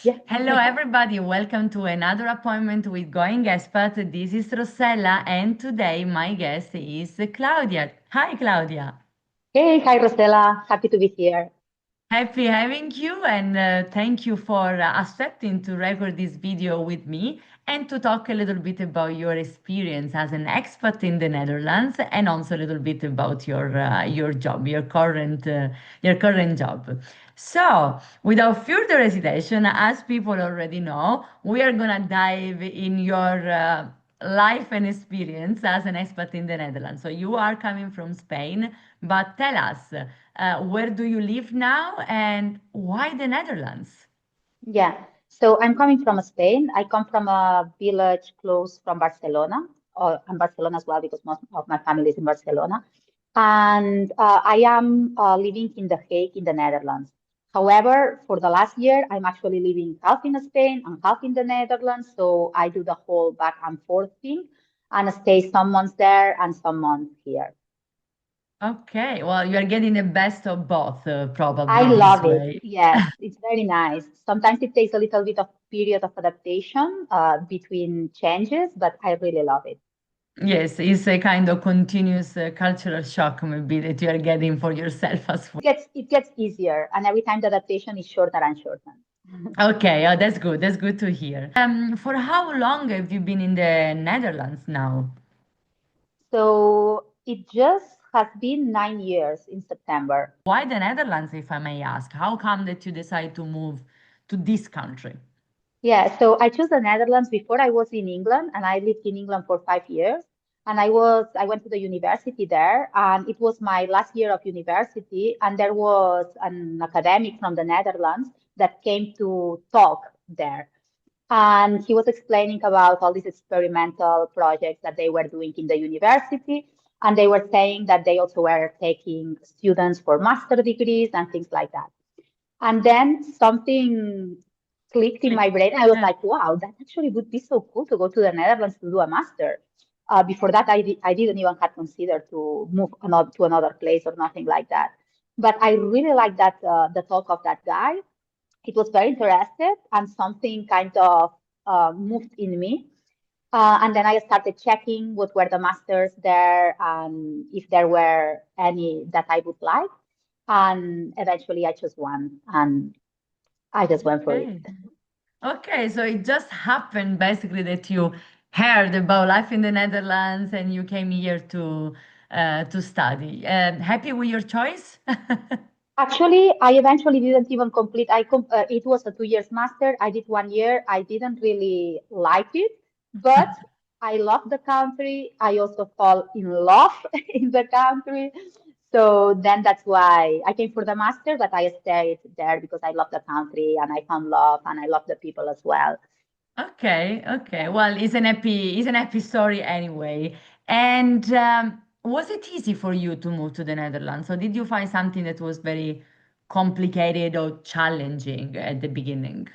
Yeah. Hello, everybody. Welcome to another appointment with Going Expat. This is Rossella, and today my guest is Claudia. Hi, Claudia. Hey, hi, Rosella. Happy to be here. Happy having you, and thank you for accepting to record this video with me and to talk a little bit about your experience as an expat in the Netherlands, and also a little bit about your job, your current job. So, without further hesitation, as people already know, we are gonna dive in your life and experience as an expat in the Netherlands. So, you are coming from Spain, but tell us. Where do you live now and why the Netherlands? Yeah. So I'm coming from Spain. I come from a village close from Barcelona, or I'm Barcelona as well because most of my family is in Barcelona. And I am living in The Hague in the Netherlands. However, for the last year, I'm actually living half in Spain and half in the Netherlands. So I do the whole back and forth thing and stay some months there and some months here. Okay, well, you're getting the best of both, I probably this love it. way. Yes, it's very nice. Sometimes it takes a little bit of period of adaptation between changes, but I really love it. Yes, it's a kind of continuous cultural shock, maybe, that you are getting for yourself as well. It gets easier, and every time the adaptation is shorter and shorter. Okay, that's good. That's good to hear. For how long have you been in the Netherlands now? So it just has been 9 years in September. Why the Netherlands, if I may ask? How come that you decide to move to this country? Yeah, so I chose the Netherlands before I was in England, and I lived in England for 5 years. And I went to the university there, and it was my last year of university, and there was an academic from the Netherlands that came to talk there. And he was explaining about all these experimental projects that they were doing in the university. And they were saying that they also were taking students for master degrees and things like that. And then something clicked in Click. my brain. I was Yeah. like, wow, that actually would be so cool to go to the Netherlands to do a master. Before that, I didn't even had considered to move to another place or nothing like that. But I really like that the talk of that guy. It was very interested and something kind of moved in me. And then I started checking what were the masters there and if there were any that I would like. And eventually I chose one and I just went for it. Okay. Okay, so it just happened basically that you heard about life in the Netherlands and you came here to study. Happy with your choice? Actually, I eventually didn't even complete. It was a 2 years master. I did 1 year. I didn't really like it, but I love the country. I also fall in love in the country. So then that's why I came for the master, but I stayed there because I love the country and I found love and I love the people as well. Okay, okay. Yeah. Well, it's an happy story anyway. And was it easy for you to move to the Netherlands? Or did you find something that was very complicated or challenging at the beginning?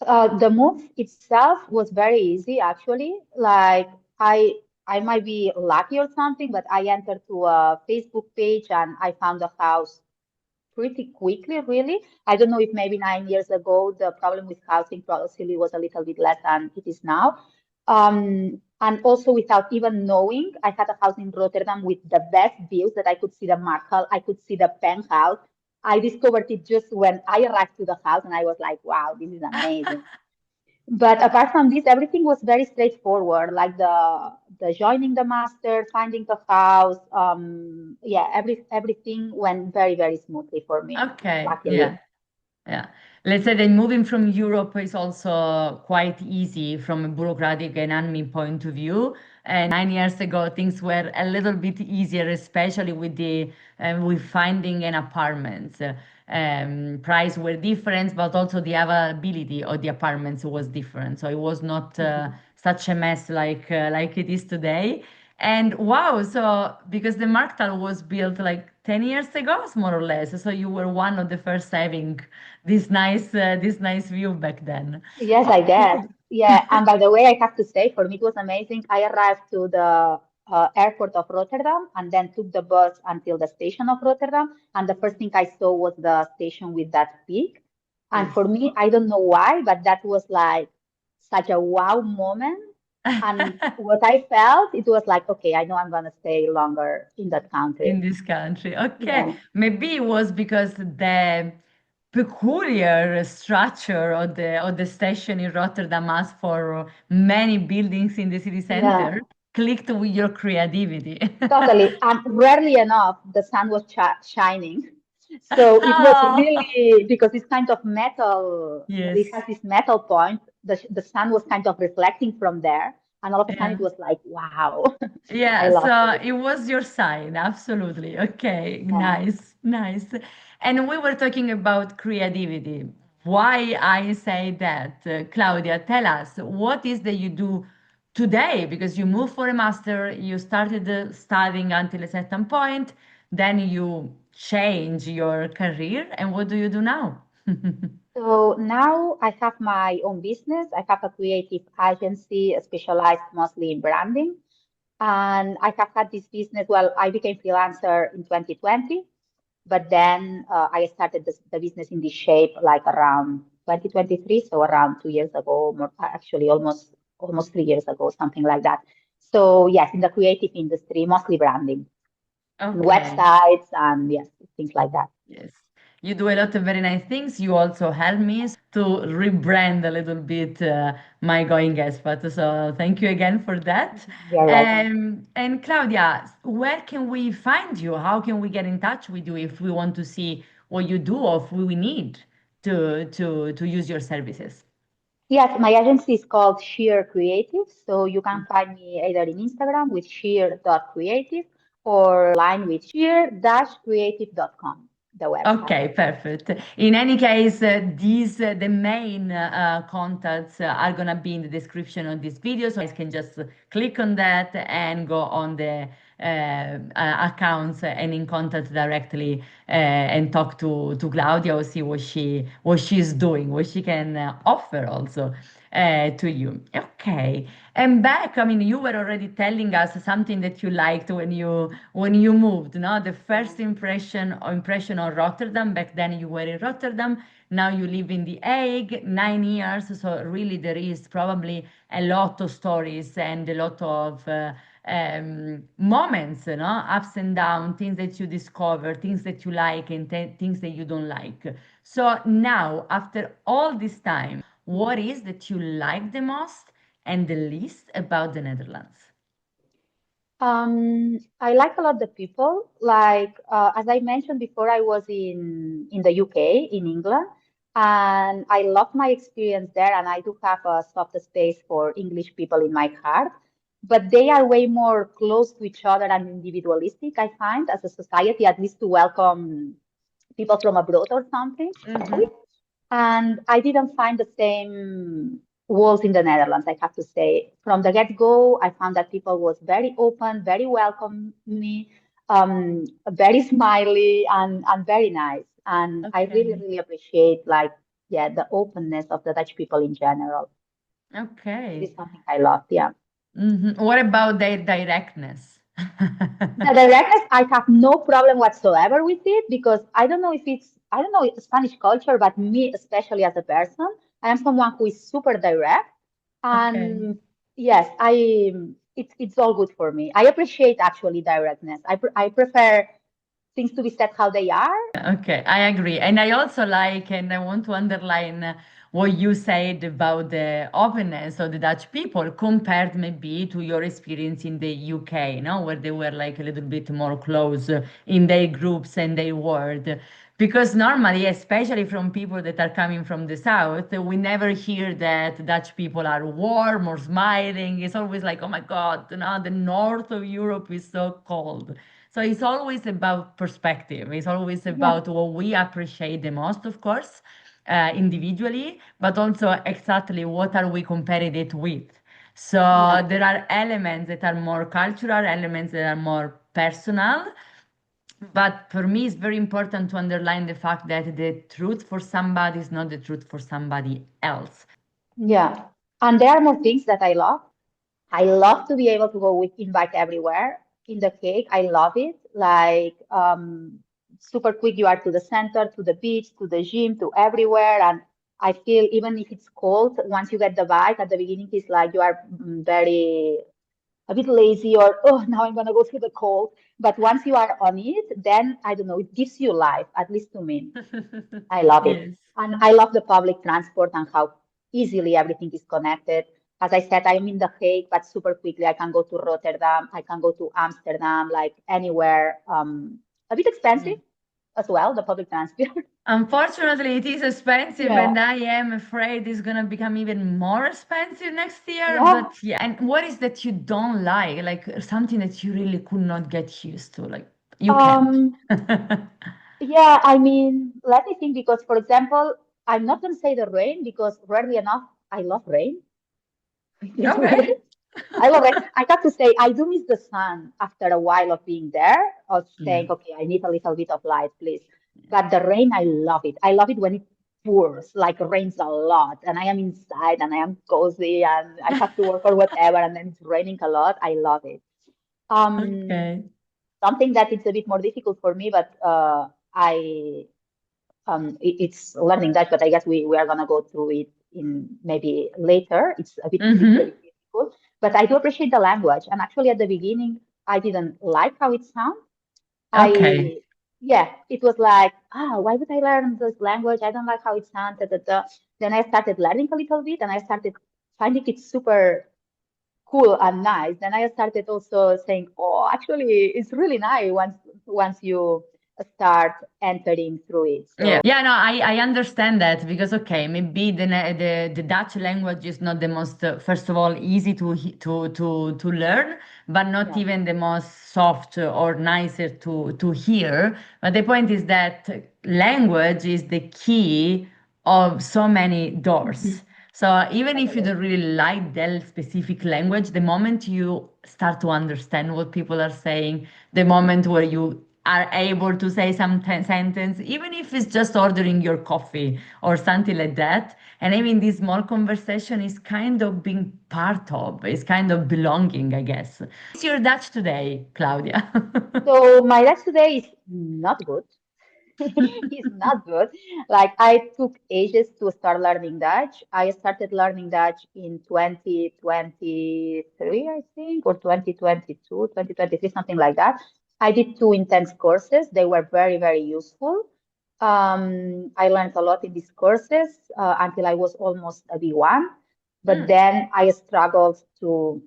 The move itself was very easy, actually. Like I, I might be lucky or something, but I entered to a Facebook page and I found a house pretty quickly, really. I don't know if maybe 9 years ago the problem with housing probably was a little bit less than it is now. And also without even knowing, I had a house in Rotterdam with the best views that I could see the Marshall, I could see the penthouse. I discovered it just when I arrived to the house and I was like, wow, this is amazing. But apart from this, everything was very straightforward, like the joining the master, finding the house. Yeah, everything went very, very smoothly for me, Okay, luckily. yeah. Yeah. Let's say that moving from Europe is also quite easy from a bureaucratic and admin point of view. And 9 years ago, things were a little bit easier, especially with the with finding an apartment. Price were different, but also the availability of the apartments was different. So it was not Mhm. such a mess like it is today. And wow, so because the Marktal was built like 10 years ago, more or less. So you were one of the first having this nice view back then. Yes, I guess. Yeah, and by the way, I have to say, for me it was amazing. I arrived to the airport of Rotterdam and then took the bus until the station of Rotterdam. And the first thing I saw was the station with that peak. And Yes. for me, I don't know why, but that was like such a wow moment. And what I felt, it was like, okay, I know I'm gonna stay longer in that In country. this country. Okay, Yeah. maybe it was because the peculiar structure of the station in Rotterdam, as for many buildings in the city center, Yeah. clicked with your creativity. Totally. And rarely enough, the sun was shining. So it was Oh, really because it's kind of metal, it has yes. this metal point. The sun was kind of reflecting from there. And all of a sudden it Yeah. was like, wow, I Yeah, loved so it. it was your sign, absolutely. Okay, Yeah. nice, nice. And we were talking about creativity. Why I say that, Claudia, tell us, what is that you do today? Because you moved for a master, you started studying until a certain point, then you change your career, and what do you do now? So now I have my own business. I have a creative agency specialized mostly in branding. And I have had this business. Well, I became freelancer in 2020, but then I started the business in this shape like around 2023, so around 2 years ago, more, actually almost 3 years ago, something like that. So yes, in the creative industry, mostly branding and Okay. websites and yes, things like that. Yes. You do a lot of very nice things. You also help me to rebrand a little bit my going expat. So thank you again for that. You're welcome. And Claudia, where can we find you? How can we get in touch with you if we want to see what you do or if we need to use your services? Yes, my agency is called Sheer Creative. So you can find me either in Instagram with sheer.creative or online with sheer-creative.com, the website. Okay, perfect. In any case, these the main contacts are gonna be in the description of this video, so you guys can just click on that and go on the accounts and in contact directly and talk to Claudia or see what she's doing, what she can offer also to you. Okay. And back, I mean, you were already telling us something that you liked when you moved, no? The Yeah. first impression of Rotterdam. Back then, you were in Rotterdam. Now you live in The Hague, 9 years. So really, there is probably a lot of stories and a lot of moments, no? Ups and downs, things that you discover, things that you like, and things that you don't like. So now, after all this time, what is that you like the most and the least about the Netherlands? I like a lot the people. Like as I mentioned before, I was in the UK, in England, and I love my experience there. And I do have a soft space for English people in my heart. But they are way more close to each other and individualistic, I find, as a society, at least to welcome people from abroad or something. Mm-hmm. And I didn't find the same walls in the Netherlands, I have to say. From the get-go, I found that people was very open, very welcoming, very smiley and very nice. And I really, Okay. really appreciate like, yeah, the openness of the Dutch people in general. This is Okay. something I love. Yeah. What about their directness? The directness, I have no problem whatsoever with it because I don't know, it's Spanish culture, but me, especially as a person, I am someone who is super direct. Okay. And yes, it's all good for me. I appreciate actually directness. I prefer things to be said how they are. Okay, I agree. And I also like, and I want to underline what you said about the openness of the Dutch people compared maybe to your experience in the UK, no, where they were like a little bit more close in their groups and their world. Because normally, especially from people that are coming from the south, we never hear that Dutch people are warm or smiling. It's always like, oh my God, no, the north of Europe is so cold. So it's always about perspective. It's always Yeah, about what we appreciate the most, of course, individually, but also exactly what are we comparing it with. So yeah, there are elements that are more cultural, elements that are more personal. But for me, it's very important to underline the fact that the truth for somebody is not the truth for somebody else. yeah. And there are more things that I love. I love to be able to go with invite everywhere in the cake. I love it. Like super quick. You are to the center, to the beach, to the gym, to everywhere. And I feel even if it's cold, once you get the bike at the beginning, it's like you are very a bit lazy or oh now I'm gonna go through the cold. But once you are on it, then I don't know, it gives you life, at least to me. I love it. Yes. And I love the public transport and how easily everything is connected. As I said, I'm in The Hague, but super quickly I can go to Rotterdam, I can go to Amsterdam, like anywhere. A bit expensive Mm. as well, the public transport. Unfortunately, it is expensive, Yeah. and I am afraid it's gonna become even more expensive next year. Yeah. But yeah, and what is that you don't like? Like something that you really could not get used to? Like you can't. Um, yeah, I mean, let me think because, for example, I'm not going to say the rain because rarely enough, I love rain. It's Okay. weird. I love it. I got to say, I do miss the sun after a while of being there, of Yeah. saying, okay, I need a little bit of light, please. But the rain, I love it. I love it when it pours, like rains a lot, and I am inside and I am cozy and I have to work or whatever, and then it's raining a lot. I love it. Um, Okay. Something that it's a bit more difficult for me, but I it's learning Dutch, but I guess we are gonna go through it in maybe later. It's a Mm-hmm. bit difficult, but I do appreciate the language. And actually, at the beginning, I didn't like how it sounds. Okay. I Yeah, it was like, why would I learn this language? I don't like how it sounds. Da, da, da. Then I started learning a little bit, and I started finding it super cool and nice. Then I started also saying, oh, actually, it's really nice once you start entering through it. Yeah, So. yeah, no, I understand that because okay, maybe the Dutch language is not the most first of all easy to learn, but not Yeah. even the most soft or nicer to hear. But the point is that language is the key of so many doors. Mhm. So even if you Totally. don't really like that specific language, the moment you start to understand what people are saying, the moment where you are able to say some sentence, even if it's just ordering your coffee or something like that. And I mean, this small conversation is kind of being part of, is kind of belonging, I guess. It's your Dutch today, Claudia. So my Dutch today is not good. It's not good. Like I took ages to start learning Dutch. I started learning Dutch in 2023, I think, or 2022, 2023, something like that. I did two intense courses. They were very, very useful. I learned a lot in these courses until I was almost a B1. But Mm, then I struggled to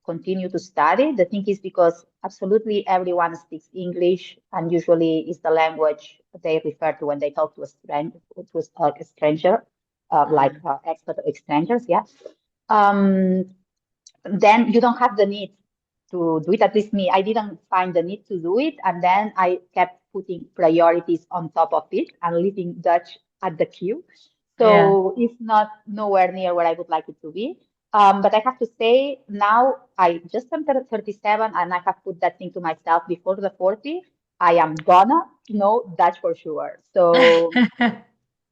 continue to study. The thing is because absolutely everyone speaks English and usually is the language they refer to when they talk to a stranger, a stranger, like mm. expert or strangers, yeah. Um, then you don't have the need to do it. At least me, I didn't find the need to do it. And then I kept putting priorities on top of it and leaving Dutch at the queue. Yeah. So it's not nowhere near where I would like it to be. But I have to say now I just turned 37 and I have put that thing to myself before the 40. I am gonna know Dutch for sure. So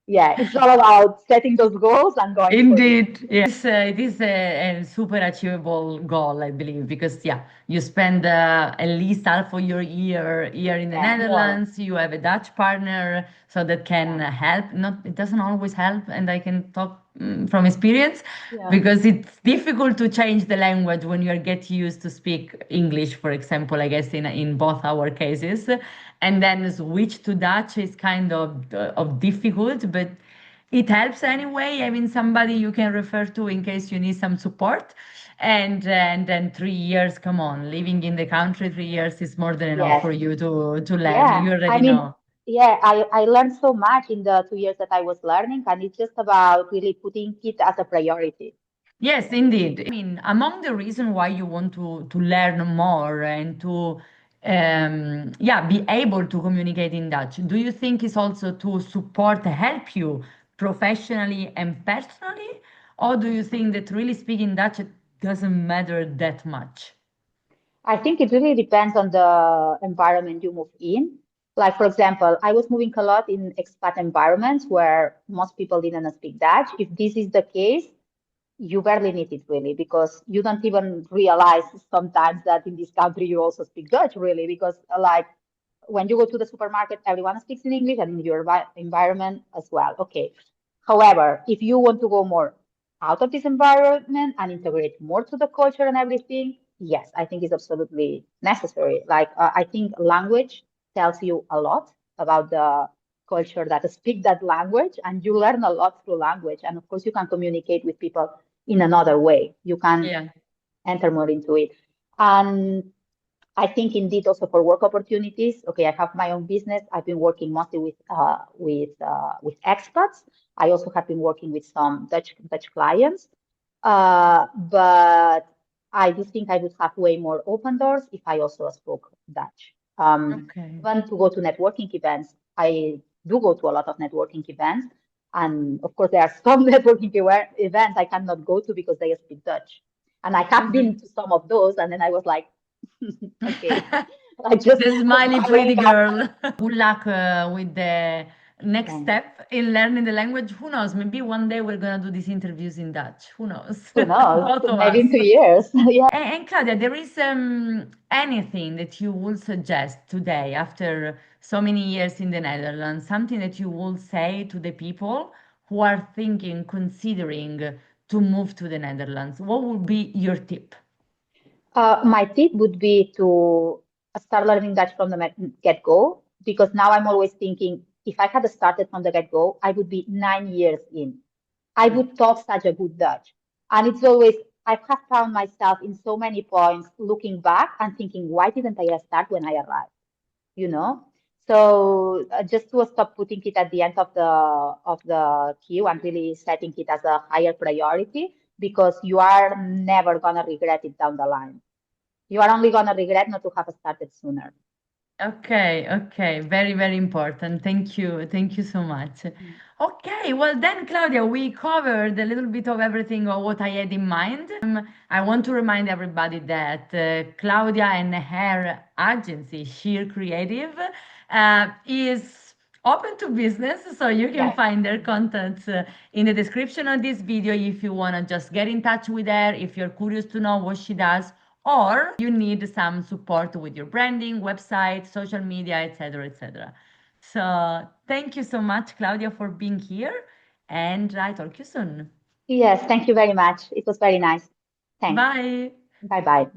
yeah, it's all about setting those goals and going for it. Indeed, yes, it is a super achievable goal, I believe, because yeah, you spend at least half of your year here in the Yeah, more. Netherlands. You have a Dutch partner, so that can Yeah. help. Not, it doesn't always help, and I can talk from experience Yeah. because it's difficult to change the language when you are get used to speak English, for example. I guess in both our cases, and then switch to Dutch is kind of difficult, but it helps anyway. I mean, somebody you can refer to in case you need some support. And then 3 years, come on, living in the country 3 years is more than enough for Yes. you to learn. Yeah. You I already mean, know. yeah, I learned so much in the 2 years that I was learning, and it's just about really putting it as a priority. Yes, indeed. I mean, among the reason why you want to learn more and to yeah, be able to communicate in Dutch, do you think it's also to support, help you professionally and personally, or do you think that really speaking Dutch doesn't matter that much? I think it really depends on the environment you move in. Like, for example, I was moving a lot in expat environments where most people didn't speak Dutch. If this is the case, you barely need it really because you don't even realize sometimes that in this country you also speak Dutch really because like when you go to the supermarket, everyone speaks in English and in your environment as well. Okay. However, if you want to go more out of this environment and integrate more to the culture and everything, yes, I think it's absolutely necessary. Like, I think language tells you a lot about the culture that speak that language, and you learn a lot through language. And of course, you can communicate with people in another way. You can Yeah. enter more into it. And I think indeed also for work opportunities. Okay, I have my own business. I've been working mostly with expats. I also have been working with some Dutch clients, but I do think I would have way more open doors if I also spoke Dutch. Okay. Even to go to networking events, I do go to a lot of networking events, and of course there are some networking events I cannot go to because they speak Dutch. And I have Mhm. been to some of those, and then I was like, okay, I just The smiley bowing pretty up. girl. Good luck with the next Thanks. step in learning the language. Who knows? Maybe one day we're gonna do these interviews in Dutch. Who knows? Who knows? Both of Maybe in us. 2 years. Yeah. And Claudia, there is anything that you would suggest today, after so many years in the Netherlands, something that you would say to the people who are thinking, considering to move to the Netherlands? What would be your tip? My tip would be to start learning Dutch from the get-go, because now I'm always thinking if I had started from the get-go, I would be 9 years in. I Mm. would talk such a good Dutch. And it's always, I have found myself in so many points looking back and thinking, why didn't I start when I arrived? You know? So just to stop putting it at the end of the queue and really setting it as a higher priority, because you are never gonna regret it down the line. You are only gonna regret not to have started sooner. Okay, okay, very, very important. Thank you so much. Mm. Okay, well then, Claudia, we covered a little bit of everything of what I had in mind. I want to remind everybody that Claudia and her agency, Sheer Creative, is open to business, so you can Yes. find their contacts in the description of this video if you want to just get in touch with her, if you're curious to know what she does, or you need some support with your branding, website, social media, etc., etc. So thank you so much, Claudia, for being here, and I talk to you soon. Yes, thank you very much. It was very nice. Thanks. Bye. Bye bye.